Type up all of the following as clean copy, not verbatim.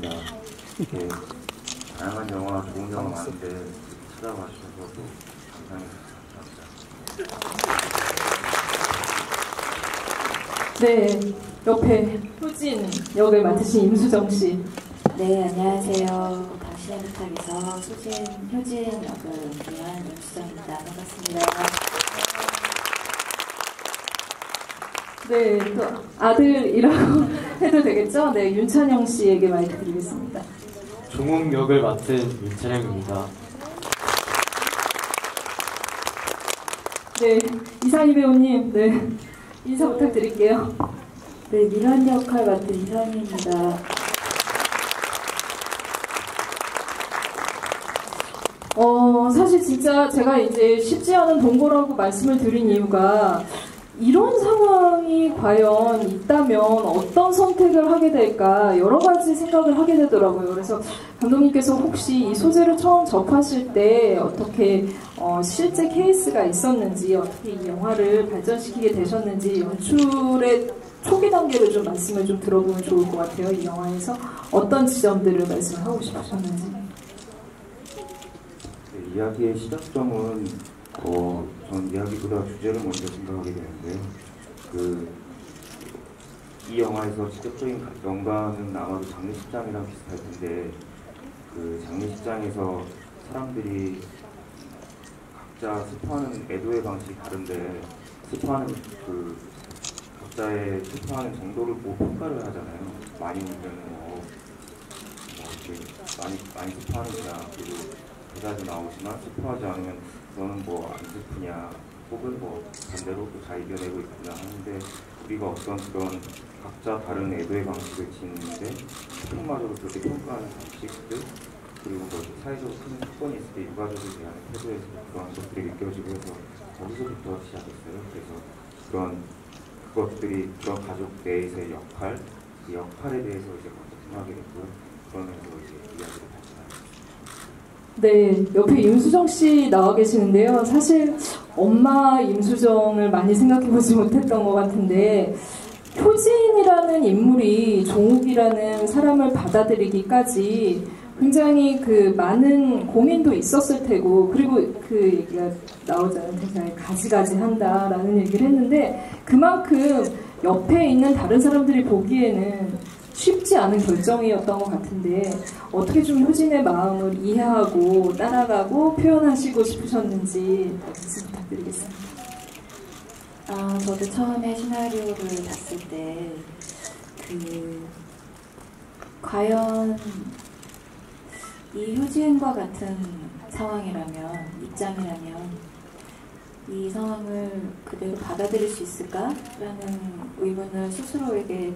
감사합니다. 이렇게 다양한 영화, 좋은 영화 많은데 찾아와 주셔서 또 감사합니다. 네, 옆에 효진 역을 맡으신 임수정 씨. 네, 안녕하세요. 당신의 부탁에서 효진 역을 연기한 임수정입니다. 반갑습니다. 네, 또 아들이라고 해도 되겠죠? 네, 윤찬영 씨에게 마이크 드리겠습니다. 종욱 역을 맡은 윤찬영입니다. 네, 이상희 배우님, 네, 인사 부탁드릴게요. 네, 미란 역할 맡은 이상희입니다. 사실 진짜 제가 이제 쉽지 않은 동거라고 말씀을 드린 이유가 이런 상황이 과연 있다면 어떤 선택을 하게 될까 여러 가지 생각을 하게 되더라고요. 그래서 감독님께서 혹시 이 소재를 처음 접하실 때 어떻게 실제 케이스가 있었는지 어떻게 이 영화를 발전시키게 되셨는지 연출의 초기 단계를 좀 말씀을 좀 들어보면 좋을 것 같아요. 이 영화에서 어떤 지점들을 말씀하고 싶으셨는지. 네, 이야기의 시작점은 전 이야기보다 주제를 먼저 생각하게 되는데요. 이 영화에서 직접적인 연관은 아마도 장례식장이랑 비슷할 텐데 그 장례식장에서 사람들이 각자 슬퍼하는 애도의 방식이 다른데 슬퍼하는 각자의 슬퍼하는 정도를 보고 평가를 하잖아요. 많이 울면은 이렇게 많이 슬퍼하느냐, 그리고 대사도 나오지만 슬퍼하지 않으면 너는 뭐 안 슬프냐, 혹은 뭐 반대로 또 잘 이겨내고 있구나 하는데 우리가 어떤 그런 각자 다른 애도의 방식을 지니는데 슬픔마저도 그렇게 평가하는 방식들, 그리고 뭐 사회적으로 큰 사건이 있을 때 유가족에 대한 태도에서 그런 것들이 느껴지고 해서 거기서부터 시작했어요. 그래서 그런 가족 내에서의 역할, 그 역할에 대해서 이제 먼저 생각하게 됐고요. 그러면서 이제 이야기를 네, 옆에 임수정 씨 나와 계시는데요. 사실 엄마 임수정을 많이 생각해보지 못했던 것 같은데 효진이라는 인물이 종욱이라는 사람을 받아들이기까지 굉장히 많은 고민도 있었을 테고, 그리고 그 얘기가 나오잖아요. 굉장히 가지가지 한다라는 얘기를 했는데 그만큼 옆에 있는 다른 사람들이 보기에는 쉽지 않은 결정이었던 것 같은데 어떻게 좀 효진의 마음을 이해하고 따라가고 표현하시고 싶으셨는지 말씀 부탁드리겠습니다. 저도 처음에 시나리오를 봤을 때 과연 이 효진과 같은 상황이라면, 입장이라면 이 상황을 그대로 받아들일 수 있을까라는 의문을 스스로에게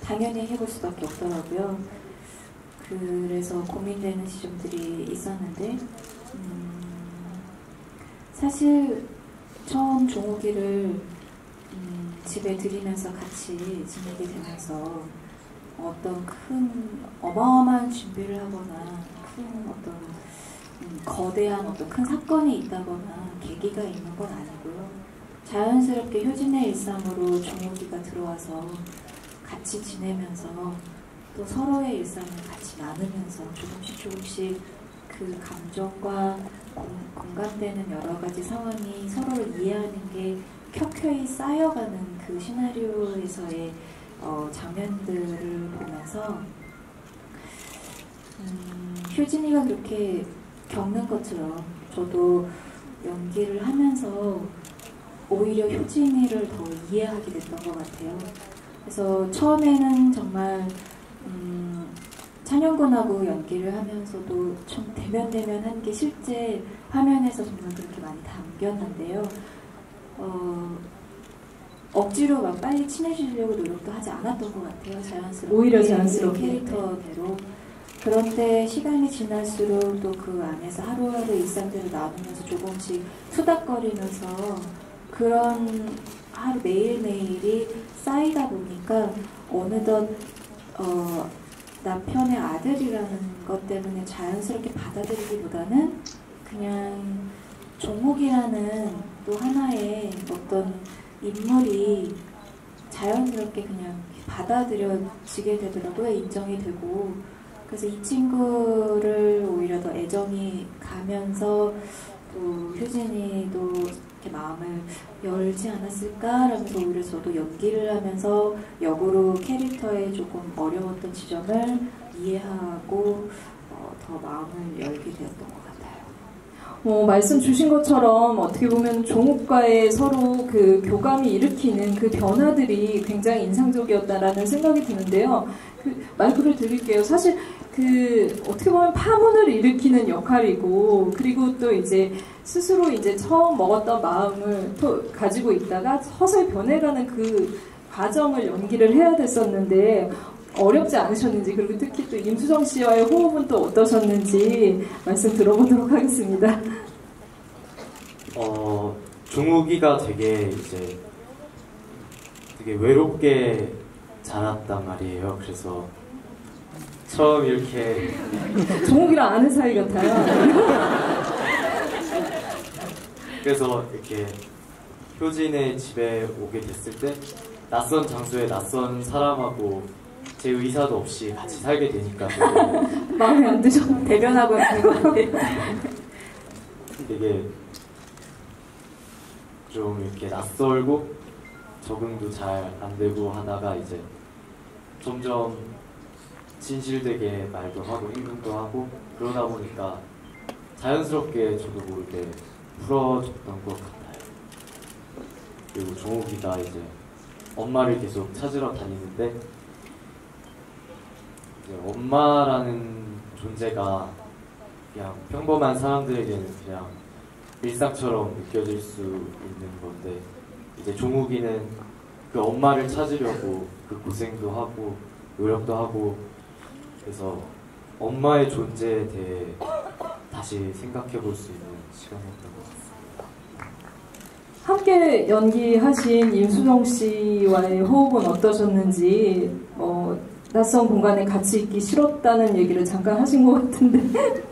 당연히 해볼 수밖에 없더라고요. 그래서 고민되는 지점들이 있었는데 사실 처음 종욱이를 집에 들이면서 같이 지내게 되면서 어떤 어마어마한 준비를 하거나 거대한 큰 사건이 있다거나 계기가 있는 건 아니고요. 자연스럽게 효진의 일상으로 종욱이가 들어와서 같이 지내면서 또 서로의 일상을 같이 나누면서 조금씩 그 감정과 공감되는 여러 가지 상황이 서로를 이해하는 게 켜켜이 쌓여가는 그 시나리오에서의 장면들을 보면서 효진이가 그렇게 겪는 것처럼 저도 연기를 하면서 오히려 효진이를 더 이해하게 됐던 것 같아요. 그래서 처음에는 정말 찬영군하고 연기를 하면서도 좀 대면한 게 실제 화면에서 정말 그렇게 많이 담겼는데요. 억지로 막 빨리 친해지려고 노력도 하지 않았던 것 같아요. 자연스럽게. 오히려 자연스럽게. 캐릭터대로. 그런데 시간이 지날수록 또 그 안에서 하루하루 일상들을 나누면서 조금씩 수다거리면서 그런 하루 매일매일이 쌓이다 보니까 어느덧 남편의 아들이라는 것 때문에 자연스럽게 받아들이기보다는 그냥 종욱이라는 또 하나의 어떤 인물이 자연스럽게 그냥 받아들여지게 되더라고요. 인정이 되고. 그래서 이 친구를 오히려 더 애정이 가면서 또 효진이도 이렇게 마음을 열지 않았을까라면서 오히려 저도 연기를 하면서 역으로 캐릭터에 조금 어려웠던 지점을 이해하고 더 마음을 열게 되었던 것 같아요. 말씀 주신 것처럼 어떻게 보면 종욱과의 서로 그 교감이 일으키는 그 변화들이 굉장히 인상적이었다라는 생각이 드는데요. 마이크를 드릴게요. 사실 어떻게 보면 파문을 일으키는 역할이고, 그리고 또 이제 스스로 이제 처음 먹었던 마음을 또 가지고 있다가 서서히 변해가는 그 과정을 연기를 해야 됐었는데, 어렵지 않으셨는지, 그리고 특히 또 임수정 씨와의 호흡은 또 어떠셨는지 말씀 들어보도록 하겠습니다. 종욱이가 되게 외롭게 자랐단 말이에요. 그래서 처음 이렇게 종욱이랑 아는 사이 같아요. 그래서 이렇게 효진의 집에 오게 됐을 때 낯선 장소에 낯선 사람하고 제 의사도 없이 같이 살게 되니까 마음에 안 드셨나요? 대변하고 있는 것 같아요. 되게 좀 이렇게 낯설고 적응도 잘 안 되고 하다가 이제 점점 진실되게 말도 하고 행동도 하고 그러다 보니까 자연스럽게 저도 모르게 풀어졌던 것 같아요. 그리고 종욱이가 이제 엄마를 계속 찾으러 다니는데 이제 엄마라는 존재가 그냥 평범한 사람들에게는 그냥 일상처럼 느껴질 수 있는 건데 이제 종욱이는 그 엄마를 찾으려고 그 고생도 하고 노력도 하고 그래서 엄마의 존재에 대해 다시 생각해 볼 수 있는 시간이었던 것 같습니다. 함께 연기하신 임수정 씨와의 호흡은 어떠셨는지, 낯선 공간에 같이 있기 싫었다는 얘기를 잠깐 하신 것 같은데.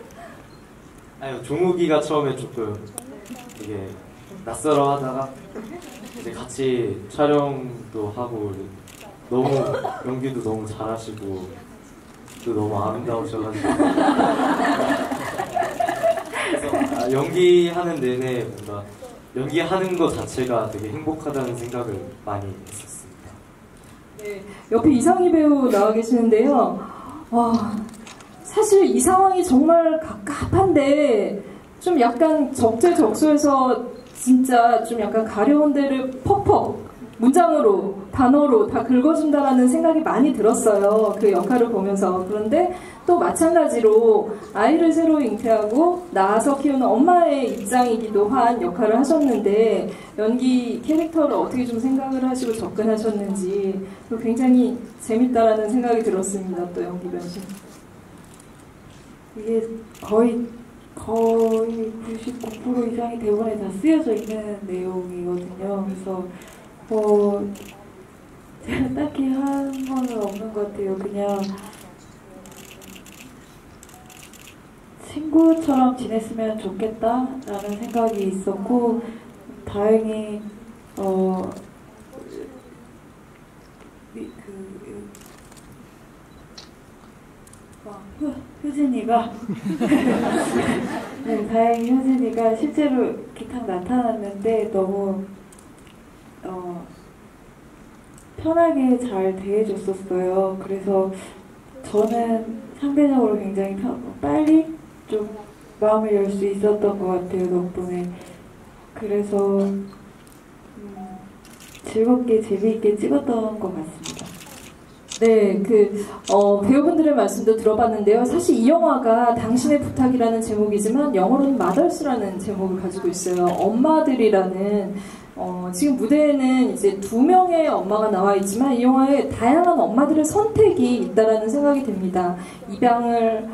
아유, 종욱이가 처음에 조금 되게 낯설어 하다가 이제 같이 촬영도 하고 너무 연기도 너무 잘하시고 또 너무 아름다우셔가지고 그래서 연기하는 내내 뭔가 연기하는 것 자체가 되게 행복하다는 생각을 많이 했었습니다. 네, 옆에 이상희 배우 나와 계시는데요. 사실 이 상황이 정말 갑갑한데 좀 약간 적재적소에서 진짜 좀 약간 가려운 데를 퍽퍽 문장으로 단어로 다 긁어준다라는 생각이 많이 들었어요. 그 역할을 보면서. 그런데 또 마찬가지로 아이를 새로 잉태하고 낳아서 키우는 엄마의 입장이기도 한 역할을 하셨는데 연기 캐릭터를 어떻게 좀 생각을 하시고 접근하셨는지 굉장히 재밌다라는 생각이 들었습니다. 또 연기 변신. 이게 거의 99% 이상이 대본에 다 쓰여져 있는 내용이거든요. 그래서 제가 딱히 한 거는 없는 것 같아요. 그냥 친구처럼 지냈으면 좋겠다라는 생각이 있었고, 다행히 효진이가 네, 다행히 효진이가 실제로 이렇게 딱 나타났는데 너무 편하게 잘 대해줬었어요. 그래서 저는 상대적으로 굉장히 빨리 좀 마음을 열 수 있었던 것 같아요, 덕분에. 그래서 즐겁게 재미있게 찍었던 것 같습니다. 네, 배우분들의 말씀도 들어봤는데요. 사실 이 영화가 당신의 부탁이라는 제목이지만 영어로는 마더스라는 제목을 가지고 있어요. 엄마들이라는, 지금 무대에는 이제 2명의 엄마가 나와 있지만 이 영화에 다양한 엄마들의 선택이 있다라는 생각이 듭니다. 입양을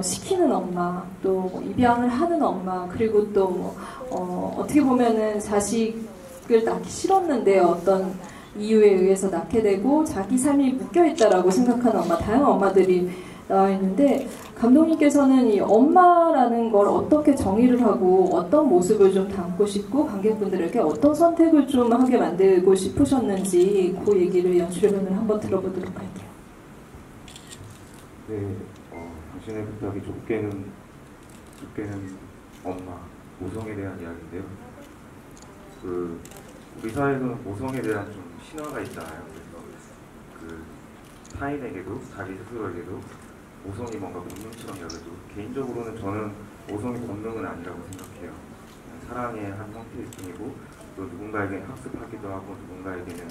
시키는 엄마, 또 입양을 하는 엄마, 그리고 또 어떻게 보면은 자식을 낳기 싫었는데 어떤 이유에 의해서 낳게 되고 자기 삶이 묶여있다라고 생각하는 엄마, 다양한 엄마들이 나와 있는데 감독님께서는 이 엄마라는 걸 어떻게 정의를 하고 어떤 모습을 좀 담고 싶고 관객분들에게 어떤 선택을 좀 하게 만들고 싶으셨는지 그 얘기를 연출위원을 한번 들어보도록 할게요. 네, 당신의 부탁이 좁게는 엄마, 모성에 대한 이야기인데요. 우리 사회에서는 모성에 대한 좀 신화가 있잖아요. 그래서 타인에게도 자기 스스로에게도 모성이 뭔가 본능처럼 여겨도 개인적으로는 저는 모성이 본능은 아니라고 생각해요. 사랑의 한 형태일 뿐이고 또 누군가에게는 학습하기도 하고 누군가에게는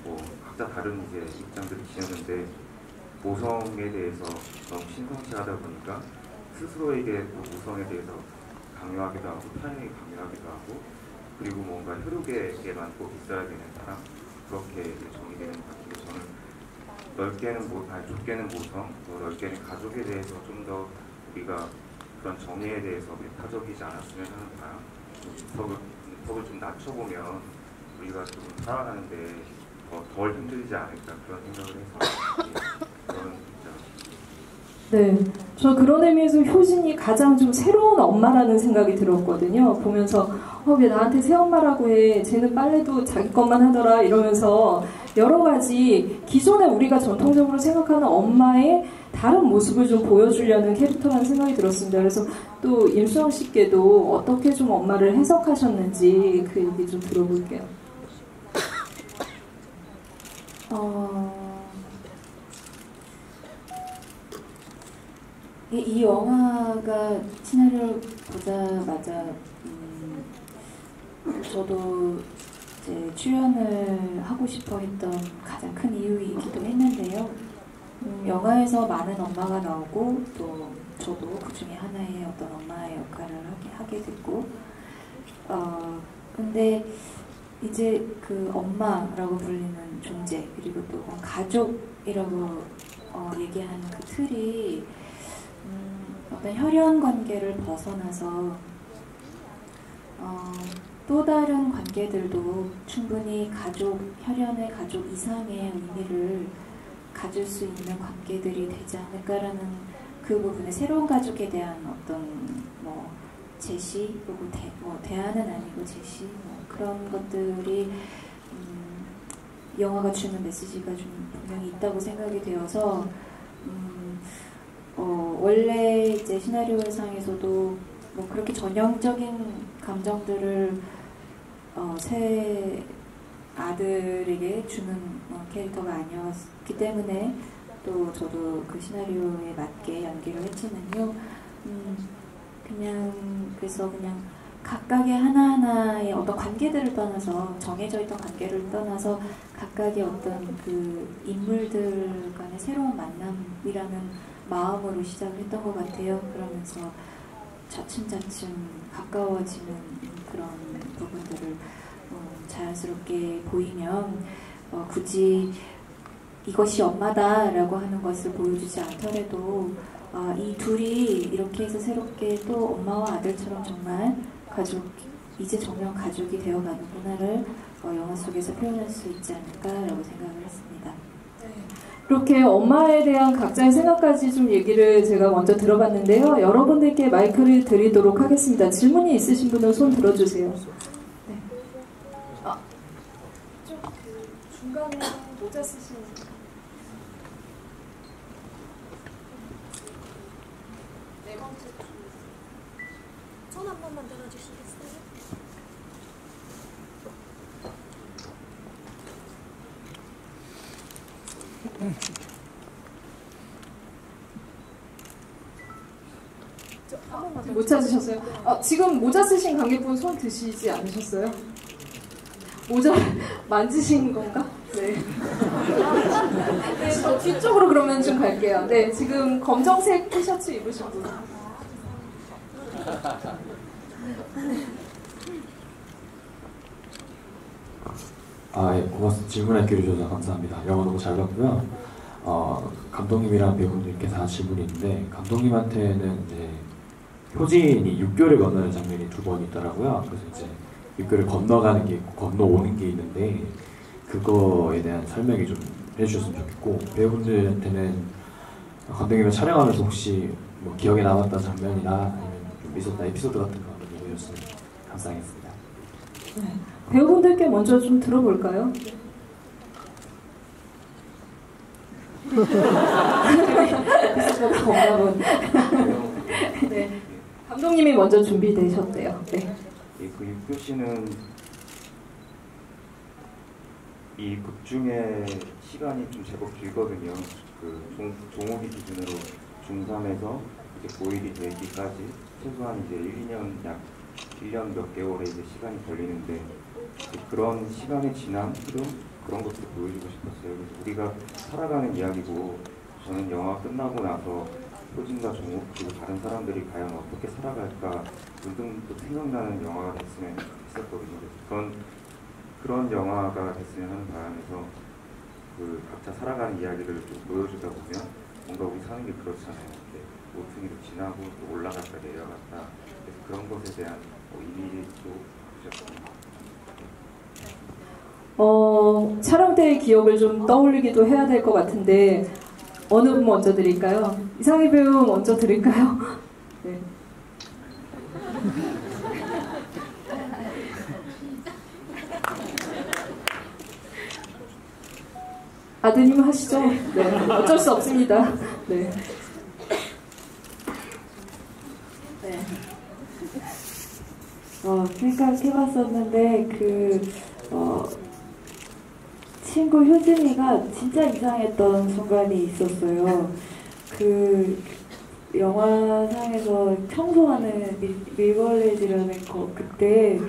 뭐 각자 다른 이제 입장들을 지녔는데 모성에 대해서 너무 신성시하다 보니까 스스로에게 또 모성에 대해서 강요하기도 하고 타인에게 강요하기도 하고 그리고 뭔가 혈육에게만 꼭 있어야 되는 사람 그렇게 정의되는 것 같은데 저는 좁게는 모성, 또 넓게는 가족에 대해서 좀 더 우리가 그런 정의에 대해서 배타적이지 않았으면 하는 바람 턱을 좀 낮춰보면 우리가 좀 살아가는데 덜 힘들지 않을까 그런 생각을 해서 그런 네, 저 그런 의미에서 효진이 가장 좀 새로운 엄마라는 생각이 들었거든요. 보면서 왜 나한테 새엄마라고 해? 쟤는 빨래도 자기 것만 하더라 이러면서 여러 가지 기존에 우리가 전통적으로 생각하는 엄마의 다른 모습을 좀 보여주려는 캐릭터라는 생각이 들었습니다. 그래서 또 임수영 씨께도 어떻게 좀 엄마를 해석하셨는지 그 얘기 좀 들어볼게요. 이 영화가 시나리오를 보자마자 저도 이제 출연을 하고 싶어 했던 가장 큰 이유이기도 했는데요. 영화에서 많은 엄마가 나오고 또 저도 그 중에 하나의 어떤 엄마의 역할을 하게 됐고 근데 이제 그 엄마라고 불리는 존재 그리고 또 가족이라고 얘기하는 그 틀이 어떤 혈연 관계를 벗어나서 또 다른 관계들도 충분히 혈연의 가족 이상의 의미를 가질 수 있는 관계들이 되지 않을까라는 그 부분에 새로운 가족에 대한 어떤 뭐 제시 그리고 대안은 아니고 제시 그런 것들이 영화가 주는 메시지가 좀 분명히 있다고 생각이 되어서 원래 이제 시나리오상에서도 뭐 그렇게 전형적인 감정들을 새 아들에게 주는 캐릭터가 아니었기 때문에 또 저도 그 시나리오에 맞게 연기를 했지만요. 그래서 그냥 각각의 하나하나의 어떤 관계들을 떠나서 정해져 있던 관계를 떠나서 각각의 어떤 그 인물들 간의 새로운 만남이라는 마음으로 시작을 했던 것 같아요. 그러면서 차츰차츰 가까워지는 그런 부분들을 자연스럽게 보이면 굳이 이것이 엄마다라고 하는 것을 보여주지 않더라도 이 둘이 이렇게 해서 새롭게 또 엄마와 아들처럼 정말 이제 정말 가족이 되어가는구나를 영화 속에서 표현할 수 있지 않을까라고 생각을 했습니다. 이렇게 엄마에 대한 각자의 생각까지 좀 얘기를 제가 먼저 들어봤는데요. 여러분들께 마이크를 드리도록 하겠습니다. 질문이 있으신 분은 손 들어주세요. 네. 좀 중간에 모자 쓰시는 네 번째 손 한 번만 들어주시겠어요? 못 찾으셨어요? 지금 모자 쓰신 관객분 손 드시지 않으셨어요? 모자 만지신 건가? 네. 네, 저 뒤쪽으로 그러면 좀 갈게요. 네, 지금 검정색 티셔츠 입으신 분. 예, 고맙습니다. 질문할 기회를 주셔서 감사합니다. 영화 너무 잘 봤고요. 감독님이랑 배우분들께서 한 질문이 있는데, 감독님한테는 이제 효진이 육교를 건너는 장면이 2번 있더라고요. 그래서 이제 육교를 건너가는 게 있고 건너오는 게 있는데, 그거에 대한 설명이 좀 해주셨으면 좋겠고, 배우분들한테는 감독님이 촬영하면서 혹시 뭐 기억에 남았던 장면이나 아니면 좀 있었던 에피소드 같은 거 한번 얘기해 주셨으면 감사하겠습니다. 네. 배우분들께 먼저 좀 들어볼까요? 하시다가 공감은. 네. 감독님이 먼저 준비되셨대요. 네. 그 육교시는 이 극 중에 시간이 좀 제법 길거든요. 그 종옥이 기준으로 중3에서 이제 고1이 되기까지 최소한 이제 1년 몇 개월의 이제 시간이 걸리는데 그런 시간의 지난 흐름 그런 것도 보여주고 싶었어요. 그래서 우리가 살아가는 이야기고 저는 영화 끝나고 나서 효진과 종옥 그리고 다른 사람들이 과연 어떻게 살아갈까 문득 생각나는 영화가 됐으면 했었거든요. 그래서 그런 영화가 됐으면 하는 바람에서 그 각자 살아가는 이야기를 좀 보여주다 보면 뭔가 우리 사는 게 그렇잖아요. 이렇게 모퉁이로 지나고 또 올라갔다 내려갔다 그래서 그런 것에 대한 이미지도 보셨습니다. 촬영 때의 기억을 좀 떠올리기도 해야 될 것 같은데 어느 분 먼저 드릴까요? 이상희 배우 먼저 드릴까요? 네. 아드님 하시죠? 네. 어쩔 수 없습니다. 네. 네. 생각해봤었는데 친구 효진이가 진짜 이상했던 순간이 있었어요. 그 영화상에서 청소하는 밀걸레질하는 거 그때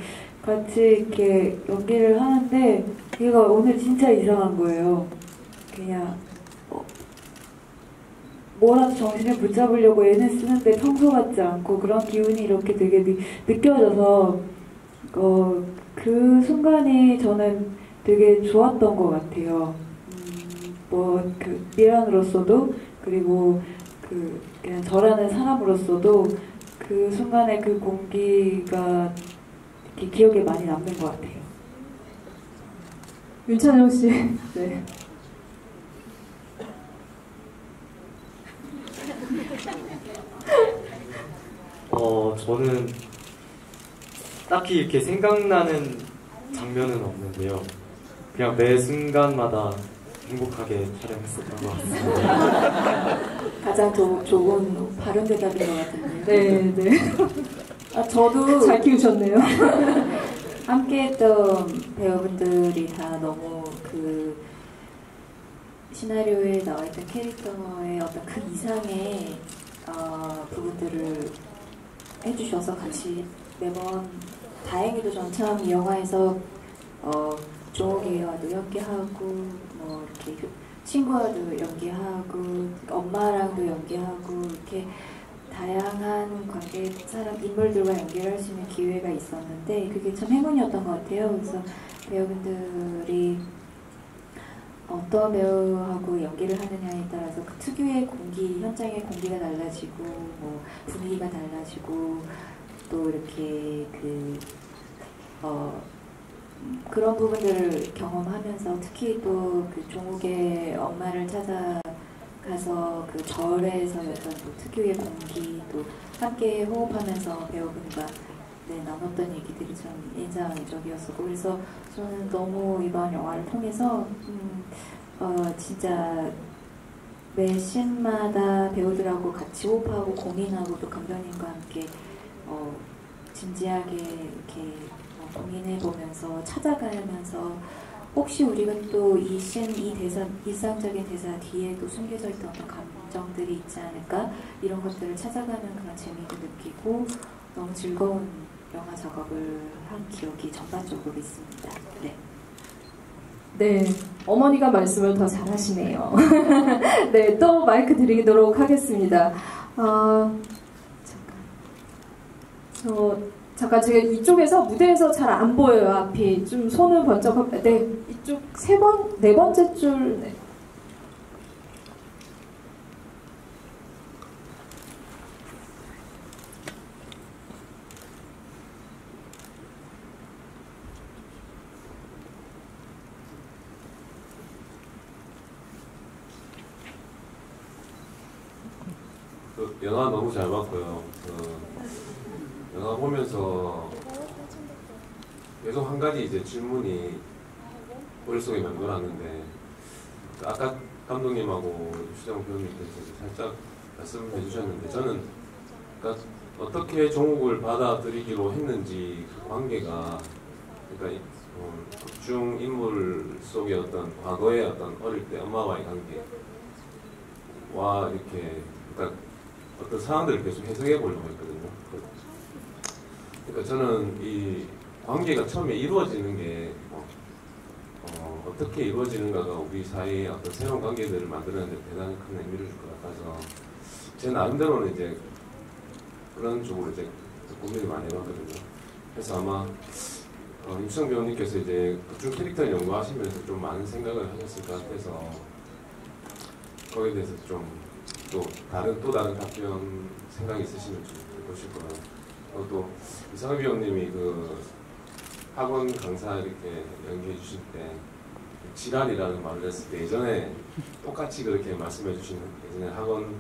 같이 이렇게 연기를 하는데 얘가 오늘 진짜 이상한 거예요. 그냥 뭐라도 정신을 붙잡으려고 애는 쓰는데 평소 같지 않고 그런 기운이 이렇게 되게 느껴져서 그 순간이 저는 되게 좋았던 것 같아요. 미란으로서도 그리고 그냥 저라는 사람으로서도 그 순간의 그 공기가 이렇게 기억에 많이 남는 것 같아요. 윤찬영 씨. 네. 저는 딱히 이렇게 생각나는 장면은 없는데요. 그냥 매 순간마다 행복하게 촬영했었던 것 같습니다. 가장 좋은 바른 대답인 것 같은데요. 네, 네. 저도 잘 키우셨네요. 함께했던 배우분들이 다 너무 그 시나리오에 나와있던 캐릭터의 어떤 그 이상의 부분들을 해주셔서 같이 매번 다행히도 전 참 이 영화에서 종옥이와도 연기하고 뭐 이렇게 친구와도 연기하고 엄마랑도 연기하고 이렇게 다양한 관계 사람 인물들과 연기를 할 수 있는 기회가 있었는데 그게 참 행운이었던 것 같아요. 그래서 배우분들이 어떤 배우하고 연기를 하느냐에 따라서 그 특유의 공기, 현장의 공기가 달라지고 뭐 분위기가 달라지고 또 이렇게 그런 부분들을 경험하면서 특히 또 그 종욱의 엄마를 찾아가서 그 절에서 어떤 또 특유의 공기 또 함께 호흡하면서 배우분과 나눴던 얘기들이 참 인상적이었었고 그래서 저는 너무 이번 영화를 통해서 진짜 매 씬마다 배우들하고 같이 호흡하고 고민하고 또 감독님과 함께 진지하게 이렇게 고민해보면서 찾아가면서 혹시 우리가 또 이 씬, 이 대사, 일상적인 대사 뒤에 또 숨겨져 있던 어떤 감정들이 있지 않을까 이런 것들을 찾아가는 그런 재미도 느끼고 너무 즐거운 영화 작업을 한 기억이 전반적으로 있습니다. 네. 네, 어머니가 말씀을 더 잘하시네요. 네, 또 마이크 드리도록 하겠습니다. 잠깐 제가 이쪽에서 무대에서 잘 안 보여요. 앞이 좀 손을 번쩍. 네, 이쪽 네 번째 줄. 네. 영화 너무 잘 봤고요. 영화 보면서 계속 한 가지 이제 질문이 머릿속에 맴돌았는데 아까 감독님하고 수정 배우님께서 살짝 말씀해 주셨는데 저는 그러니까 어떻게 종욱을 받아들이기로 했는지 그 관계가 그러니까 극중 인물 속의 어떤 과거의 어떤 어릴 때 엄마와의 관계와 이렇게 그러니까 어떤 상황들을 계속 해석해 보려고 했거든요. 그러니까 저는 이 관계가 처음에 이루어지는 게 어떻게 이루어지는가가 우리 사이의 어떤 새로운 관계들을 만들어내는 데 대단히 큰 의미를 줄 것 같아서 제 나름대로는 이제 그런 쪽으로 이제 고민을 많이 해봤거든요. 그래서 아마 임수정 배우님께서 이제 극중 캐릭터를 연구하시면서 좀 많은 생각을 하셨을 것 같아서 거기에 대해서 좀 또 다른 답변 생각이 있으시면 좀 보실 거예요. 또 이상희 배우님이 그 학원 강사 이렇게 연기해 주실 때 지랄이라는 말을 했을 때 예전에 똑같이 그렇게 말씀해 주신 예전에 학원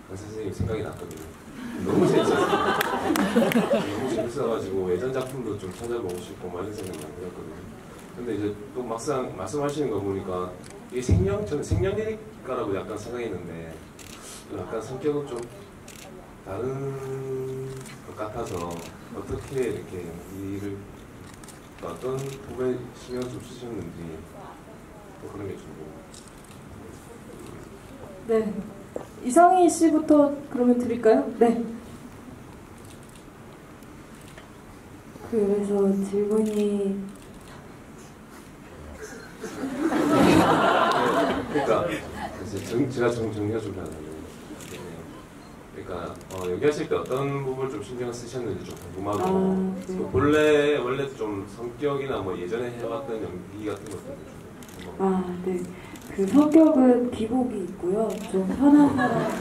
강사 선생님 생각이 났거든요. 너무 재밌어가지고 예전 작품도 좀 찾아보고 싶고 뭐 이런 생각이 많이 들었거든요. 근데 이제 또 막상 말씀하시는 거 보니까 이게 저는 생명대니까라고 약간 생각했는데 약간 성격은 좀 다른 것 같아서 어떻게 이렇게 일을 어떤 부분에 신경을 좀 쓰셨는지 또 그런 게 좀. 네. 이상희 씨부터 그러면 드릴까요? 네. 그래서 질문이 그러니까 제가 정리해 주려면 그러니까 연기하실 때 어떤 부분을 좀 신경을 쓰셨는지 좀 궁금하고 네. 원래 좀 성격이나 뭐 예전에 해봤던 연기 같은 것들 좀 궁금하고. 네. 그 성격은 기복이 있고요. 좀 편한 사람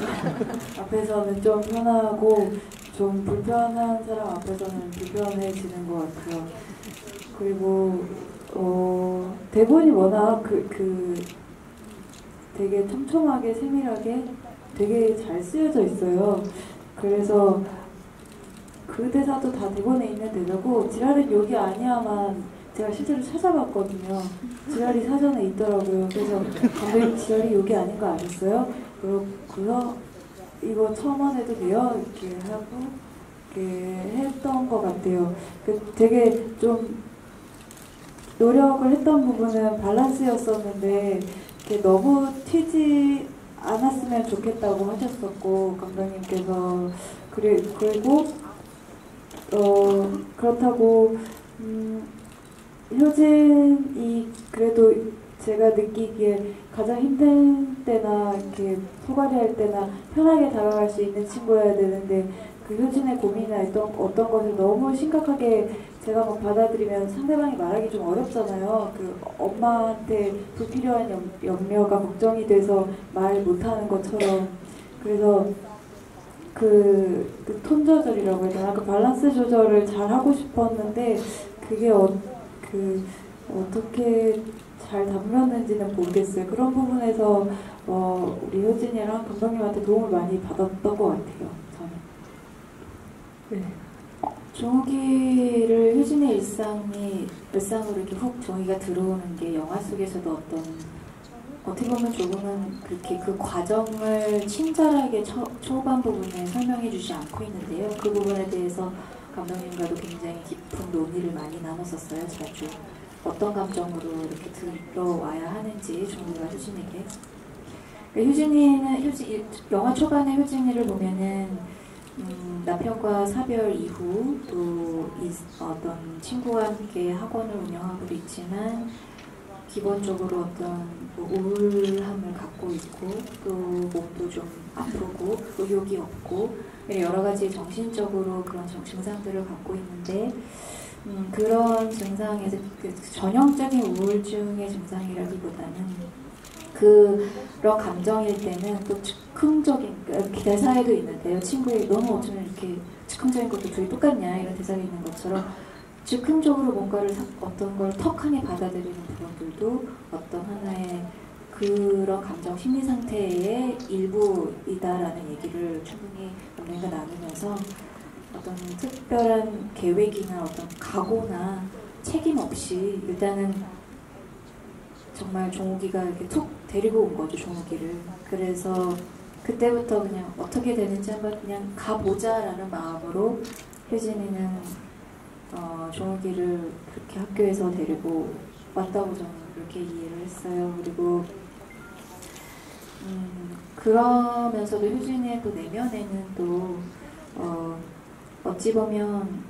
앞에서는 좀 편하고 좀 불편한 사람 앞에서는 불편해지는 것 같아요. 그리고 대본이 워낙 되게 촘촘하게 세밀하게 되게 잘 쓰여져 있어요. 그래서 그 대사도 다 대본에 있는 대사고 지랄은 여기 아니야만 제가 실제로 찾아봤거든요. 지랄이 사전에 있더라고요. 그래서 감독님 지랄이 여기 아닌 거 아셨어요? 그래서 이거 처음만 해도 돼요? 이렇게 하고 이렇게 했던 것 같아요. 되게 좀 노력을 했던 부분은 밸런스였었는데 너무 튀지 않았으면 좋겠다고 하셨었고 감독님께서 그리고 그렇다고 효진이 그래도 제가 느끼기에 가장 힘든 때나 이렇게 소갈이 할 때나 편하게 다가갈 수 있는 친구여야 되는데 그 효진의 고민이나 어떤 것을 너무 심각하게 제가 막 받아들이면 상대방이 말하기 좀 어렵잖아요. 그 엄마한테 불필요한 염려가 걱정이 돼서 말 못하는 것처럼. 그래서 그 톤 조절이라고 해야 되나? 그 밸런스 조절을 잘 하고 싶었는데 그게 어떻게 잘 담겼는지는 모르겠어요. 그런 부분에서 우리 효진이랑 감독님한테 도움을 많이 받았던 것 같아요. 저는. 네. 종욱이를 효진의 일상으로 이렇게 훅 종욱이가 들어오는 게 영화 속에서도 어떻게 보면 조금은 그렇게 그 과정을 친절하게 초반 부분에 설명해 주지 않고 있는데요. 그 부분에 대해서 감독님과도 굉장히 깊은 논의를 많이 나눴었어요. 자주 어떤 감정으로 이렇게 들어와야 하는지 종욱이가 효진에게. 영화 초반에 효진이를 보면은 남편과 사별 이후 또 어떤 친구와 함께 학원을 운영하고 있지만 기본적으로 어떤 우울함을 갖고 있고 또 몸도 좀 아프고 의욕이 없고 여러 가지 정신적으로 그런 증상들을 갖고 있는데 그런 증상에서 전형적인 우울증의 증상이라기보다는 그런 감정일 때는 또 즉흥적인 대사에도 있는데요. 친구의 너무 어쩌면 이렇게 즉흥적인 것도 둘이 똑같냐 이런 대사가 있는 것처럼 즉흥적으로 뭔가를 어떤 걸 턱하니 받아들이는 부분들도 어떤 하나의 그런 감정 심리 상태의 일부이다라는 얘기를 충분히 우리가 나누면서 어떤 특별한 계획이나 어떤 각오나 책임 없이 일단은 정말 종욱이가 이렇게 툭 데리고 온 거죠, 종욱이를. 그래서 그때부터 그냥 어떻게 되는지 한번 그냥 가보자라는 마음으로 효진이는 종욱이를 그렇게 학교에서 데리고 왔다고 저는 그렇게 이해를 했어요. 그리고 그러면서도 효진이의 또 내면에는 또 어찌 보면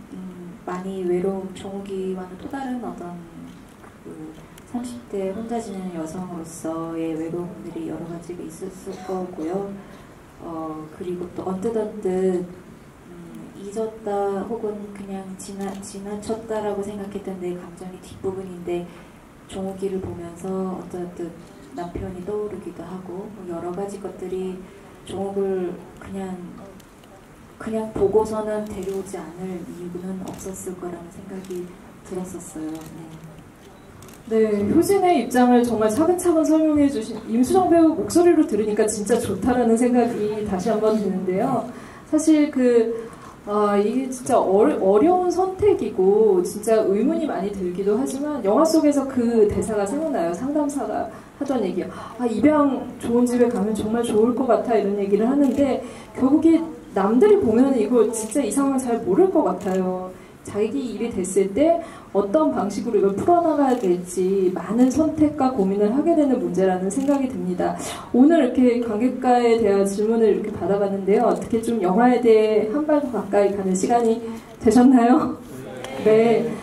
많이 외로움, 종욱이와는 또 다른 어떤 그 30대 혼자 지내는 여성으로서의 외로움들이 여러 가지가 있었을 거고요. 그리고 또 언뜻 잊었다 혹은 그냥 지나쳤다라고 생각했던 내 감정이 뒷부분인데 종욱이를 보면서 어떤 남편이 떠오르기도 하고 여러 가지 것들이 종욱을 그냥 보고서는 데려오지 않을 이유는 없었을 거라는 생각이 들었었어요. 네, 효진의 입장을 정말 차근차근 설명해 주신 임수정 배우 목소리로 들으니까 진짜 좋다라는 생각이 다시 한번 드는데요. 사실 이게 진짜 어려운 선택이고 진짜 의문이 많이 들기도 하지만 영화 속에서 그 대사가 생각나요. 상담사가 하던 얘기요. 입양 좋은 집에 가면 정말 좋을 것 같아 이런 얘기를 하는데 결국에 남들이 보면 이거 진짜 이 상황 잘 모를 것 같아요. 자기 일이 됐을 때 어떤 방식으로 이걸 풀어나가야 될지 많은 선택과 고민을 하게 되는 문제라는 생각이 듭니다. 오늘 이렇게 관객과에 대한 질문을 이렇게 받아봤는데요. 어떻게 좀 영화에 대해 한 발 더 가까이 가는 시간이 되셨나요? 네.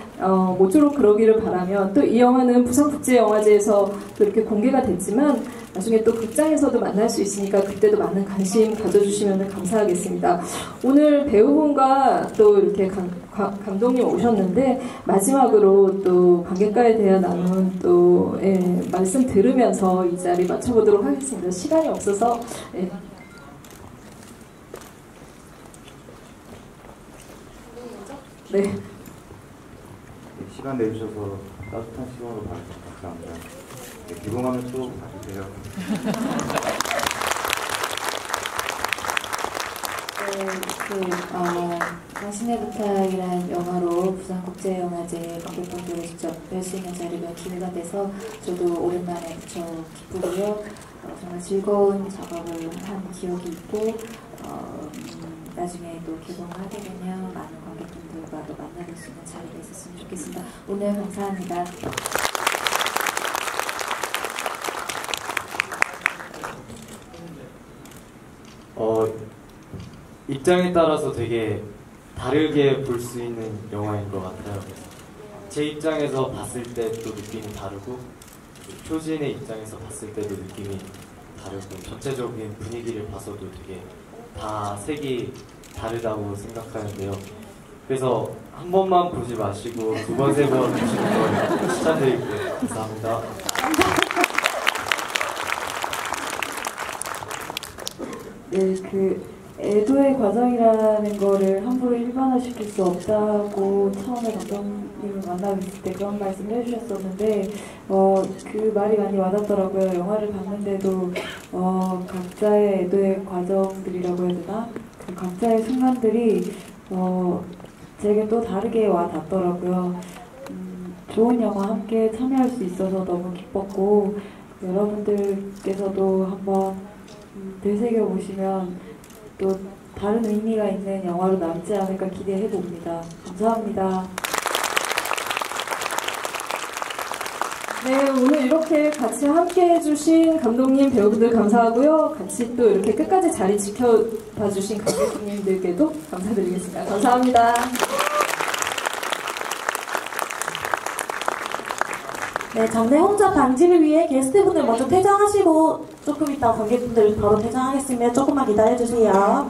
모쪼록 그러기를 바라며 또 이 영화는 부산국제영화제에서 또 이렇게 공개가 됐지만 나중에 또 극장에서도 만날 수 있으니까 그때도 많은 관심 가져주시면 감사하겠습니다. 오늘 배우분과 또 이렇게 감독님 오셨는데 마지막으로 또 관객과에 대한 나눈 또 말씀 들으면서 이 자리 마쳐보도록 하겠습니다. 시간이 없어서 네. 시간 내주셔서 따뜻한 시간으로 봐주셔서 감사합니다. 네, 개봉하면 또 봐주세요. 당신의 부탁이라는 영화로 부산국제영화제 관객분들을 직접 뵐 수 있는 자리가 기회가 돼서 저도 오랜만에 무척 기쁘고요. 정말 즐거운 작업을 한 기억이 있고 나중에 또 개봉을 하게 되면 많은 관객분들과 또 만나볼 수 있는 자리가 있었으면 좋겠습니다. 오늘 감사합니다. 입장에 따라서 되게 다르게 볼 수 있는 영화인 것 같아요. 제 입장에서 봤을 때 또 느낌이 다르고 효진의 입장에서 봤을 때도 느낌이 다르고 전체적인 분위기를 봐서도 되게 다 색이 다르다고 생각하는데요. 그래서 한 번만 보지 마시고 두 번, 세 번 보시는 걸 추천드릴게요. 감사합니다. 네, 애도의 과정이라는 거를 함부로 일반화시킬 수 없다고 처음에 감독님을 만나고 있을 때 그런 말씀을 해주셨었는데 그 말이 많이 와닿더라고요. 영화를 봤는데도 각자의 애도의 과정들이라고 해야 되나? 그 각자의 순간들이 제게 또 다르게 와닿더라고요. 좋은 영화 함께 참여할 수 있어서 너무 기뻤고 여러분들께서도 한번 되새겨보시면 또 다른 의미가 있는 영화로 남지 않을까 기대해 봅니다. 감사합니다. 네, 오늘 이렇게 같이 함께 해주신 감독님, 배우분들 감사하고요. 같이 또 이렇게 끝까지 자리 지켜봐 주신 관객님들께도 감사드리겠습니다. 감사합니다. 네, 장내 혼잡 방지를 위해 게스트분들 먼저 퇴장하시고 조금 이따 관객분들 바로 퇴장하겠습니다. 조금만 기다려주세요.